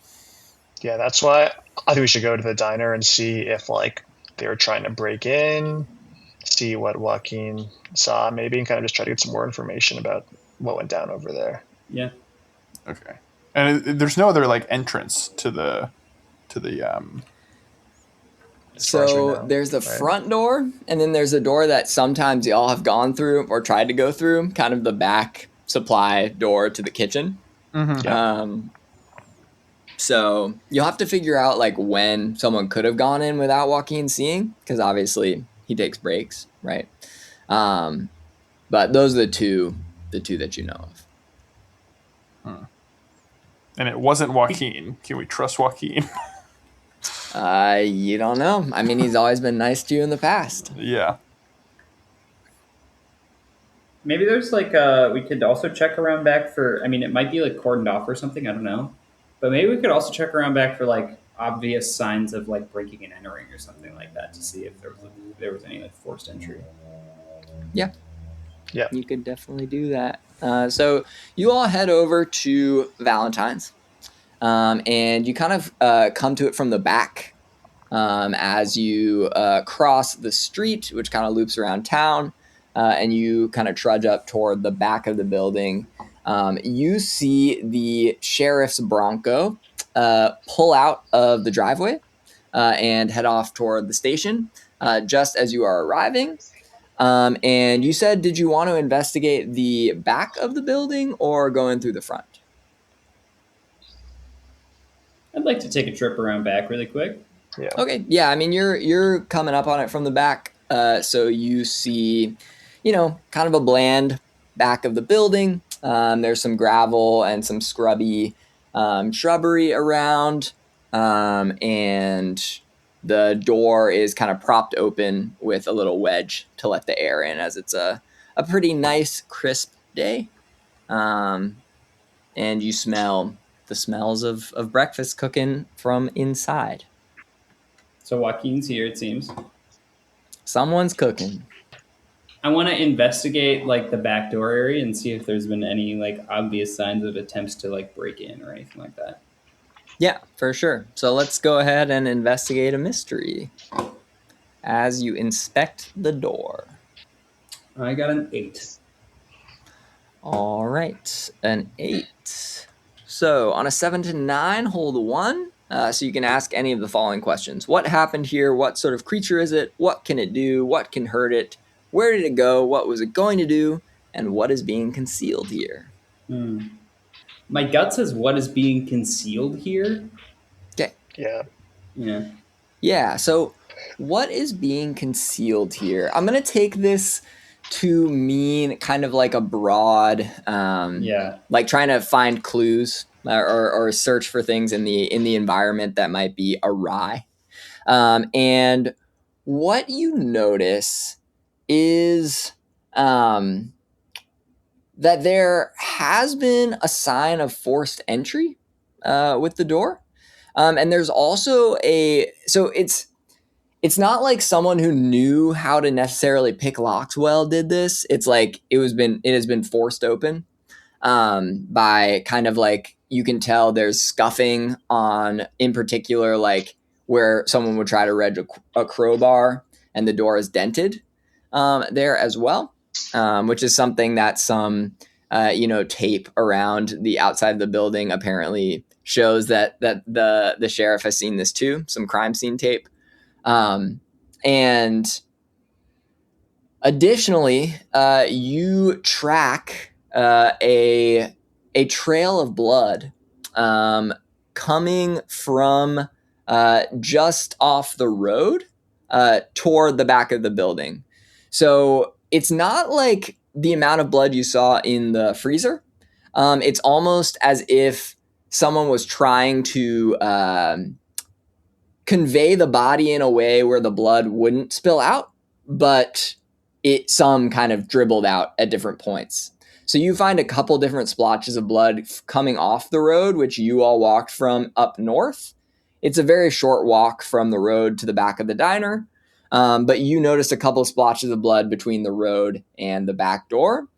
Yeah, that's why I think we should go to the diner and see if like they were trying to break in, see what Joaquin saw maybe, and kind of just try to get some more information about what went down over there. Yeah. Okay. And there's no other like entrance to the So there's the front door, and then there's a door that sometimes y'all have gone through or tried to go through, kind of the back supply door to the kitchen. Mm-hmm. Yeah. So you'll have to figure out like when someone could have gone in without Joaquin seeing, because obviously he takes breaks, right? But those are the two that you know of. And it wasn't Joaquin. Can we trust Joaquin? You don't know. I mean, he's always been nice to you in the past. Yeah. Maybe there's like we could also check around back for, I mean, it might be like cordoned off or something, I don't know. But maybe we could also check around back for like obvious signs of like breaking and entering or something like that to see if there was any like forced entry. Yeah. Yeah. You could definitely do that. So you all head over to Valentine's, and you kind of come to it from the back as you cross the street, which kind of loops around town, and you kind of trudge up toward the back of the building. You see the sheriff's Bronco pull out of the driveway and head off toward the station just as you are arriving. And you said, did you want to investigate the back of the building or go in through the front? I'd like to take a trip around back really quick. Yeah. Okay. Yeah. I mean, you're coming up on it from the back. So you see, kind of a bland back of the building. There's some gravel and some scrubby shrubbery around. And the door is kind of propped open with a little wedge to let the air in, as it's a pretty nice, crisp day. And you smell the smells of breakfast cooking from inside. So Joaquin's here, it seems. Someone's cooking. I want to investigate like the back door area and see if there's been any like obvious signs of attempts to like break in or anything like that. Yeah, for sure. So let's go ahead and investigate a mystery as you inspect the door. I got an 8. All right, an 8. So on a 7 to 9, hold a 1. So you can ask any of the following questions. What happened here? What sort of creature is it? What can it do? What can hurt it? Where did it go? What was it going to do? And what is being concealed here? My gut says what is being concealed here. Okay. Yeah. Yeah, so what is being concealed here? I'm going to take this to mean kind of like a broad, like trying to find clues or search for things in the environment that might be awry. And what you notice is that there has been a sign of forced entry with the door. And there's also so it's not like someone who knew how to necessarily pick locks well did this. It's like it has been forced open by kind of like, you can tell there's scuffing on, in particular, like where someone would try to wedge a crowbar and the door is dented there as well, which is something that some tape around the outside of the building apparently shows that the sheriff has seen this too, some crime scene tape. And additionally, you track a trail of blood coming from just off the road toward the back of the building. So it's not like the amount of blood you saw in the freezer. It's almost as if someone was trying to convey the body in a way where the blood wouldn't spill out, but some kind of dribbled out at different points. So you find a couple different splotches of blood coming off the road, which you all walked from up north. It's a very short walk from the road to the back of the diner, but you notice a couple of splotches of blood between the road and the back door.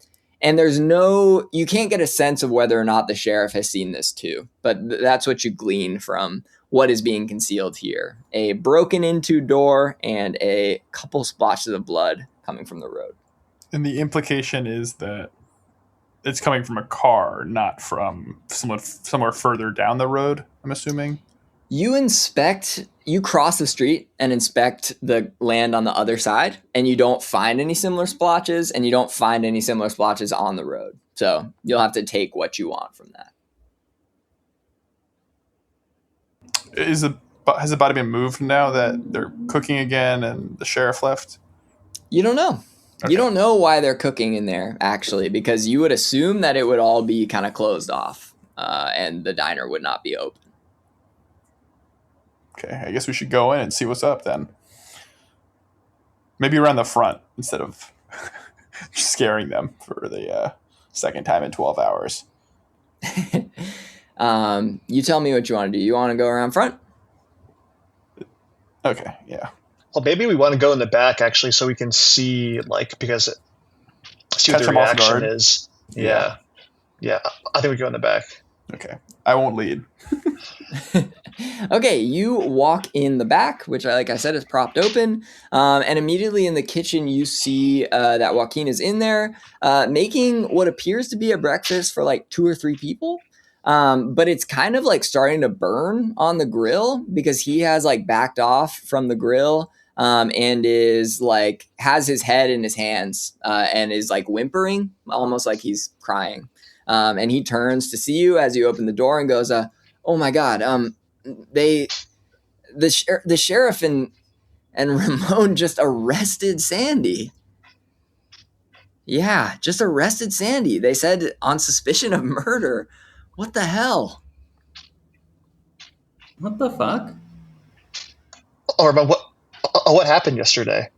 And you can't get a sense of whether or not the sheriff has seen this too, but that's what you glean from what is being concealed here. A broken into door and a couple splotches of blood coming from the road. And the implication is that it's coming from a car, not from somewhere further down the road, I'm assuming. You cross the street and inspect the land on the other side, and you don't find any similar splotches, and you don't find any similar splotches on the road. So you'll have to take what you want from that. Has the body been moved now that they're cooking again and the sheriff left? You don't know. Okay. You don't know why they're cooking in there, actually, because you would assume that it would all be kind of closed off and the diner would not be open. Okay, I guess we should go in and see what's up then. Maybe around the front instead of scaring them for the second time in 12 hours. You tell me what you want to do. You want to go around front? Okay, yeah. Well, maybe we want to go in the back actually, so we can see because see what Catch the them off reaction guard. is. Yeah. I think we go in the back. Okay, I won't lead. Okay, you walk in the back, which, like I said, is propped open. And immediately in the kitchen, you see that Joaquin is in there making what appears to be a breakfast for like 2 or 3 people. But it's kind of like starting to burn on the grill because he has like backed off from the grill and is like has his head in his hands and is like whimpering, almost like he's crying. And he turns to see you as you open the door and goes, "Oh my God, the sheriff and Ramon just arrested Sandy." Yeah, just arrested Sandy. They said on suspicion of murder. What the hell? What the fuck? Or about what happened yesterday?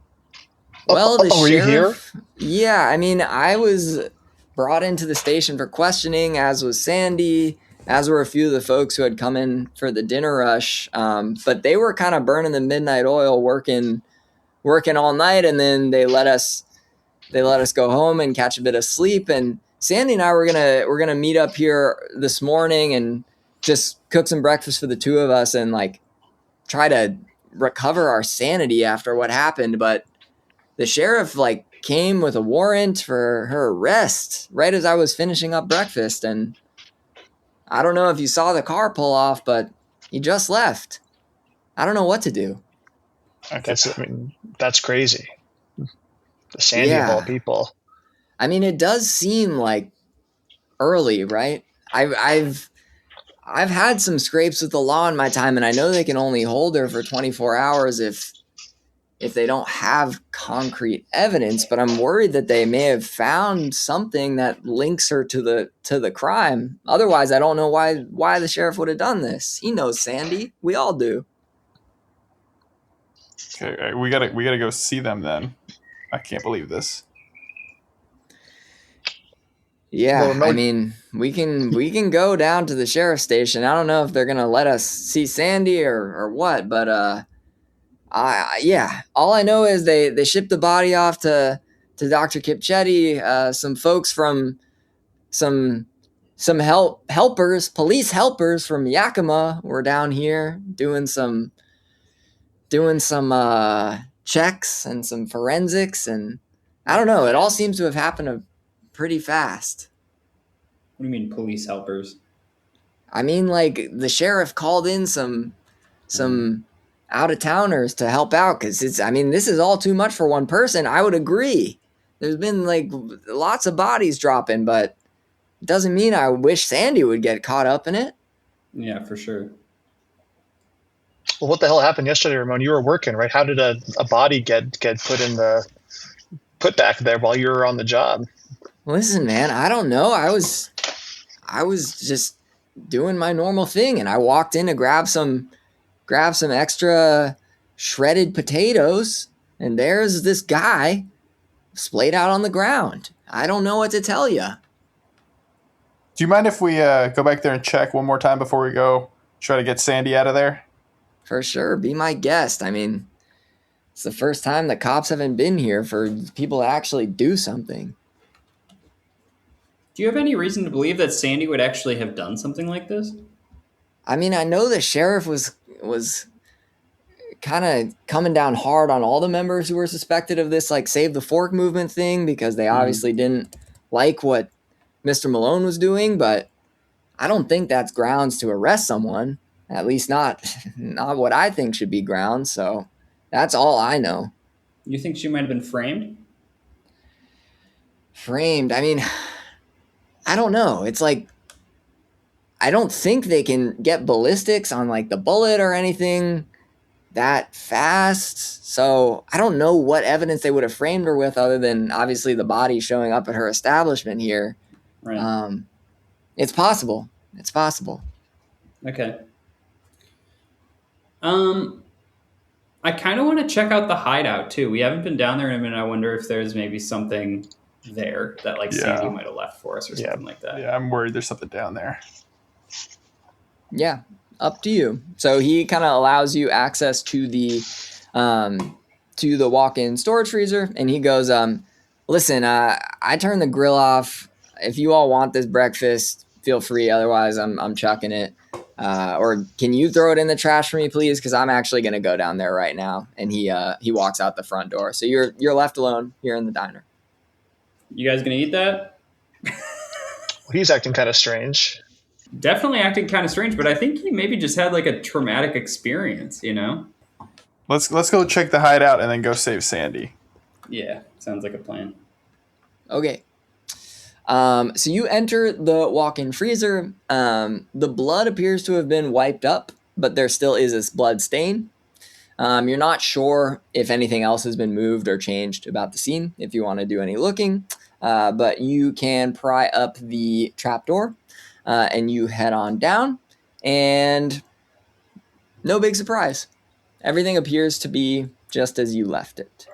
Well, the were you here? sheriff. Yeah, I mean, I was brought into the station for questioning, as was Sandy, as were a few of the folks who had come in for the dinner rush. But they were kind of burning the midnight oil, working all night, and then they let us go home and catch a bit of sleep. And Sandy and I were gonna meet up here this morning and just cook some breakfast for the two of us and like try to recover our sanity after what happened. But the sheriff like came with a warrant for her arrest right as I was finishing up breakfast, and I don't know if you saw the car pull off, but he just left. I don't know what to do. Okay. That's crazy. The Sandy of all people. I mean, it does seem like early, right? I've had some scrapes with the law in my time, and I know they can only hold her for 24 hours if they don't have concrete evidence, but I'm worried that they may have found something that links her to the crime. Otherwise, I don't know why the sheriff would have done this. He knows Sandy. We all do. Okay, we gotta go see them then. I can't believe this. Yeah, I mean, we can go down to the sheriff's station. I don't know if they're gonna let us see Sandy or what, but all I know is they shipped the body off to Dr. Kipchetti. Some folks from some police helpers from Yakima were down here doing some checks and some forensics, and I don't know. It all seems to have happened pretty fast. What do you mean, police helpers? I mean, like the sheriff called in some out-of-towners to help out because this is all too much for one person. I would agree. There's been like lots of bodies dropping, but it doesn't mean I wish Sandy would get caught up in it. Yeah, for sure. Well, what the hell happened yesterday, Ramon? You were working, right? How did a body get put back there while you were on the job? Listen, man, I don't know. I was just doing my normal thing, and I walked in to grab some extra shredded potatoes, and there's this guy splayed out on the ground. I don't know what to tell you. Do you mind if we go back there and check one more time before we go try to get Sandy out of there? For sure. Be my guest. I mean, it's the first time the cops haven't been here for people to actually do something. Do you have any reason to believe that Sandy would actually have done something like this? I mean, I know the sheriff was kind of coming down hard on all the members who were suspected of this, like, Save the Fork movement thing, because they obviously didn't like what Mr. Malone was doing, but I don't think that's grounds to arrest someone. At least not what I think should be grounds, so that's all I know. You think she might have been framed? Framed? I mean, I don't know. It's like, I don't think they can get ballistics on like the bullet or anything that fast. So I don't know what evidence they would have framed her with other than obviously the body showing up at her establishment here. Right. It's possible. It's possible. Okay. I kind of want to check out the hideout too. We haven't been down there in a minute. I wonder if there's maybe something there that like Sandy might have left for us or something like that. Yeah, I'm worried there's something down there. Yeah, up to you. So he kind of allows you access to the walk-in storage freezer, and he goes, listen, I turned the grill off. If you all want this breakfast, feel free. Otherwise, I'm chucking it. Or can you throw it in the trash for me, please? Because I'm actually going to go down there right now. And he walks out the front door. So you're left alone here in the diner. You guys gonna eat that? He's acting kind of strange. Definitely acting kind of strange, but I think he maybe just had like a traumatic experience, you know? Let's go check the hideout and then go save Sandy. Yeah, sounds like a plan. Okay. So you enter the walk-in freezer. The blood appears to have been wiped up, but there still is this blood stain. You're not sure if anything else has been moved or changed about the scene, if you want to do any looking, but you can pry up the trapdoor, and you head on down, and no big surprise. Everything appears to be just as you left it.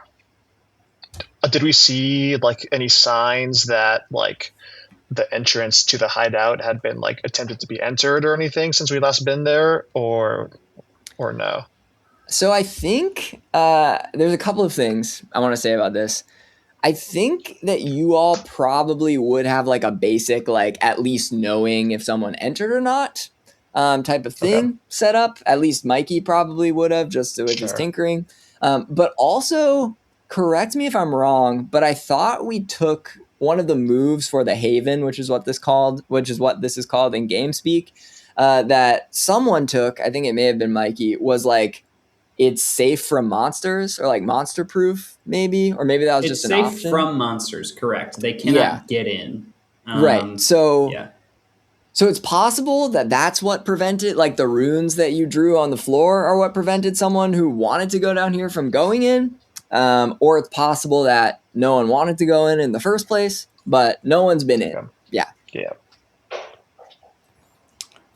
Did we see like any signs that like the entrance to the hideout had been like attempted to be entered or anything since we last been there, or no? So I think there's a couple of things I want to say about this. I think that you all probably would have like a basic, like at least knowing if someone entered or not type of thing set up. At least Mikey probably would have, just with his tinkering. But also, correct me if I'm wrong, but I thought we took one of the moves for the Haven, which is what this is called in game speak, that someone took, I think it may have been Mikey, was like, it's safe from monsters, or like monster proof, maybe, or maybe that was It's just an option. safe from monsters, correct? They cannot get in. Right. So yeah. So it's possible that that's what prevented, like the runes that you drew on the floor are what prevented someone who wanted to go down here from going in. Or it's possible that no one wanted to go in the first place, but no one's been in. Yeah.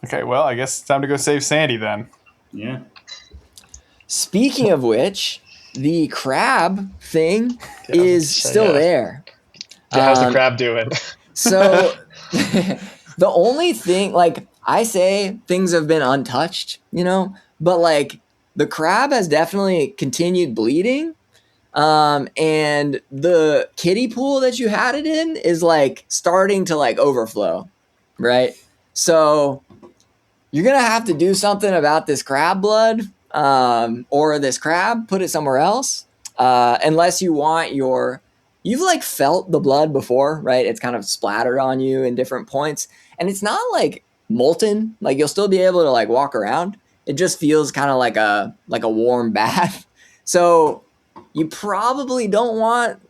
Okay, well, I guess it's time to go save Sandy then. Yeah. Speaking of which, the crab thing is still there. Yeah, how's the crab doing? So the only thing, like I say, things have been untouched, but like the crab has definitely continued bleeding. And the kiddie pool that you had it in is like starting to like overflow, right? So you're going to have to do something about this crab blood, or this crab, put it somewhere else. Unless you want you've like felt the blood before, right? It's kind of splattered on you in different points, and it's not like molten. Like you'll still be able to like walk around. It just feels kind of like a warm bath. So you probably don't want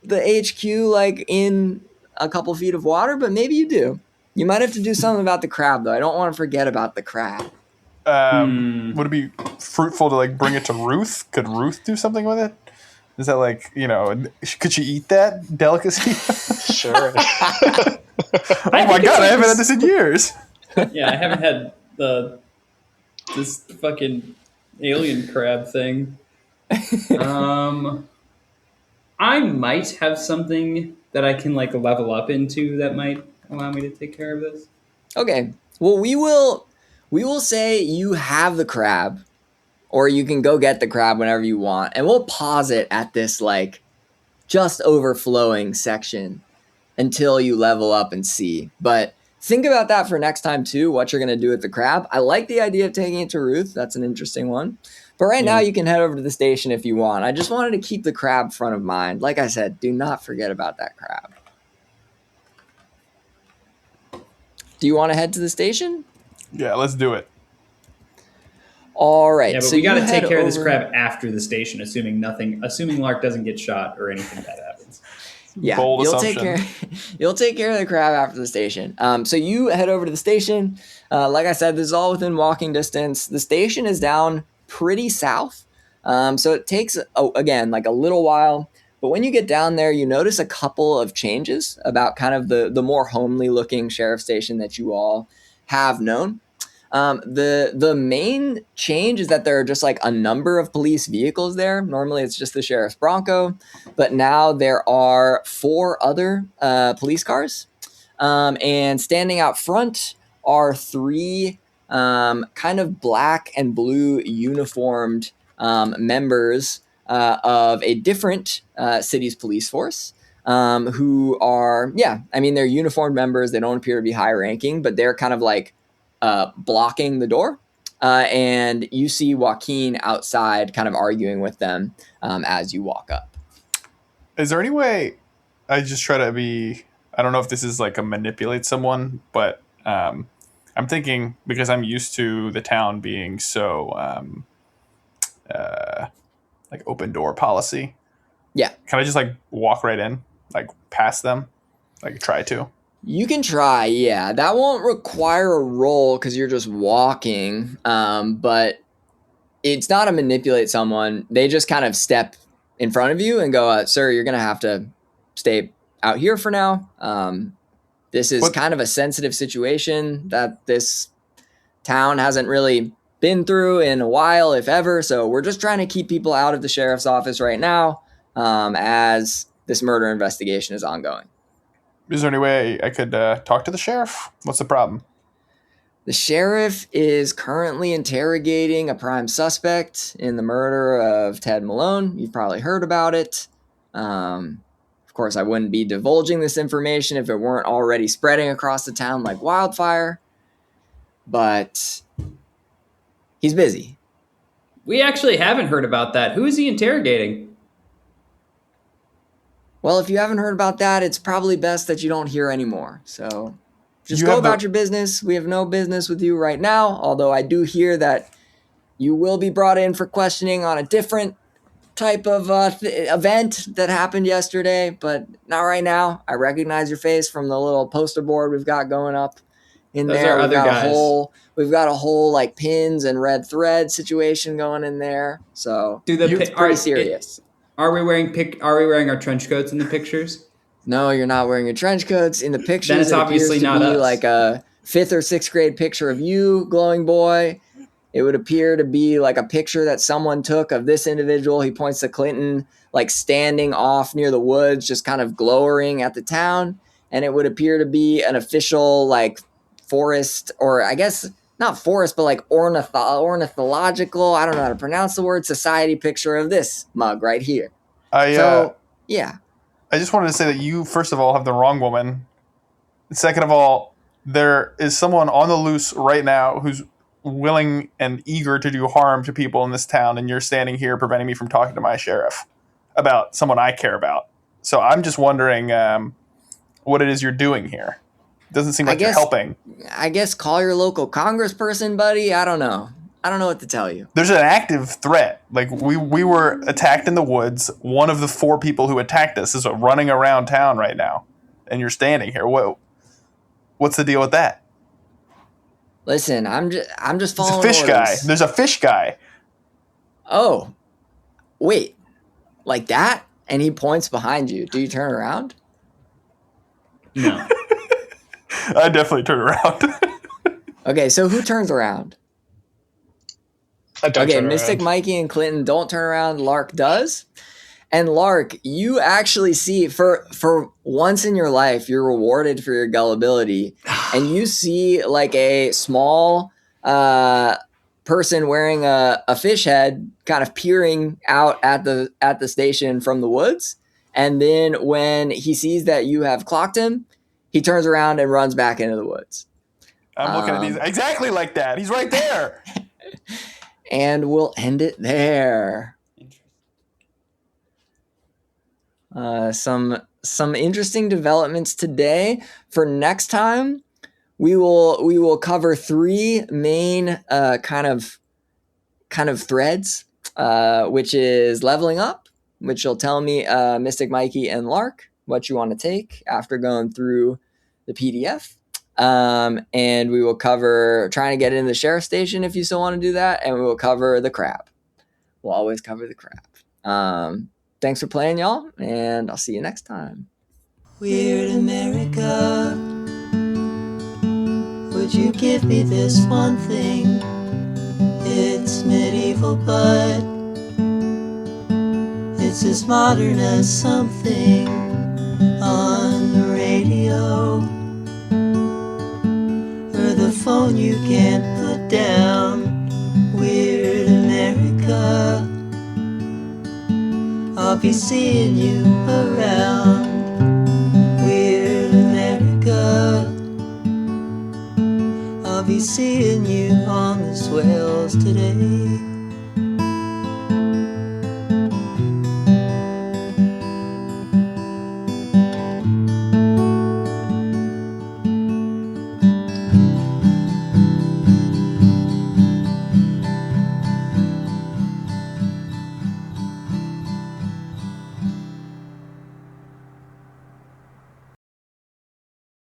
the HQ like in a couple feet of water, but maybe you do. You might have to do something about the crab, though. I don't want to forget about the crab. Would it be fruitful to like bring it to Ruth? Could Ruth do something with it? Is that like, could she eat that delicacy? Sure. Oh my god, I haven't had this in years. Yeah, I haven't had this fucking alien crab thing. I might have something that I can like level up into that might allow me to take care of this. Okay. Well, we will say you have the crab, or you can go get the crab whenever you want, and we'll pause it at this like just overflowing section until you level up and see. But think about that for next time too, what you're going to do with the crab. I like the idea of taking it to Ruth. That's an interesting one. But right now you can head over to the station if you want. I just wanted to keep the crab front of mind. Like I said, do not forget about that crab. Do you want to head to the station? Yeah, let's do it. All right. Yeah, but so we got to take care of this crab after the station, assuming Lark doesn't get shot or anything bad happens. Yeah, Bold you'll assumption. take care of the crab after the station. So you head over to the station. Like I said, this is all within walking distance. The station is down pretty south, so it takes again like a little while. But when you get down there, you notice a couple of changes about kind of the more homely looking sheriff station that you all have known. The main change is that there are just like a number of police vehicles there. Normally it's just the sheriff's Bronco, but now there are 4 other police cars. And standing out front are 3 kind of black and blue uniformed members of a different city's police force. Who are, they're uniformed members. They don't appear to be high ranking, but they're kind of like blocking the door. And you see Joaquin outside kind of arguing with them as you walk up. Is there any way I just try to be, I don't know if this is like a manipulate someone, but I'm thinking because I'm used to the town being so like open door policy. Yeah. Can I just like walk right in, like past them, like try to? You can try, yeah. That won't require a roll because you're just walking, but it's not a manipulate someone. They just kind of step in front of you and go, sir, you're going to have to stay out here for now. This is kind of a sensitive situation that this town hasn't really been through in a while, if ever. So we're just trying to keep people out of the sheriff's office right now as this murder investigation is ongoing. Is there any way I could talk to the sheriff? What's the problem? The sheriff is currently interrogating a prime suspect in the murder of Ted Malone. You've probably heard about it. Of course, I wouldn't be divulging this information if it weren't already spreading across the town like wildfire. But he's busy. We actually haven't heard about that. Who is he interrogating? Well, if you haven't heard about that, it's probably best that you don't hear anymore. So just go about your business. We have no business with you right now, although I do hear that you will be brought in for questioning on a different type of event that happened yesterday, but not right now. I recognize your face from the little poster board we've got going up in Those there. are other guys. We've got a whole like pins and red thread situation going in there. So it's pretty serious. Are we wearing our trench coats in the pictures? No, you're not wearing your trench coats in the pictures. Then it's obviously not us. Like a 5th or 6th grade picture of you, glowing boy. It would appear to be like a picture that someone took of this individual. He points to Clinton, like standing off near the woods, just kind of glowering at the town. And it would appear to be an official like forest, or I guess not forest, but like ornithological, I don't know how to pronounce the word, society picture of this mug right here. Yeah. I just wanted to say that you, first of all, have the wrong woman. Second of all, there is someone on the loose right now who's willing and eager to do harm to people in this town, and you're standing here preventing me from talking to my sheriff about someone I care about. So I'm just wondering what it is you're doing here. Doesn't seem like you're helping. I guess call your local congressperson, buddy. I don't know what to tell you. There's an active threat. Like we were attacked in the woods. One of the 4 people who attacked us is running around town right now, and you're standing here. What's the deal with that? Listen, I'm just following There's a fish orders. guy. There's a fish guy. Oh, wait, like that? And he points behind you. Do you turn around? No. I definitely turn around. Okay, so who turns around? I don't turn Mystic around. Mikey and Clinton don't turn around. Lark does. And Lark, you actually see, for once in your life, you're rewarded for your gullibility. And you see like a small person wearing a fish head kind of peering out at the station from the woods. And then when he sees that you have clocked him, he turns around and runs back into the woods. I'm looking at these exactly like that. He's right there. And we'll end it there. Some interesting developments today. For next time, we will cover 3 main kind of threads, which is leveling up, which will tell me Mystic Mikey and Lark what you want to take after going through the PDF. And we will cover trying to get into the sheriff's station if you still want to do that, and we will cover the crab. We'll always cover the crab. Thanks for playing, y'all, and I'll see you next time. Weird America, would you give me this one thing? It's medieval, but it's as modern as something on the radio or the phone you can't put be seeing you around. Weird America, I'll be seeing you on the swells today.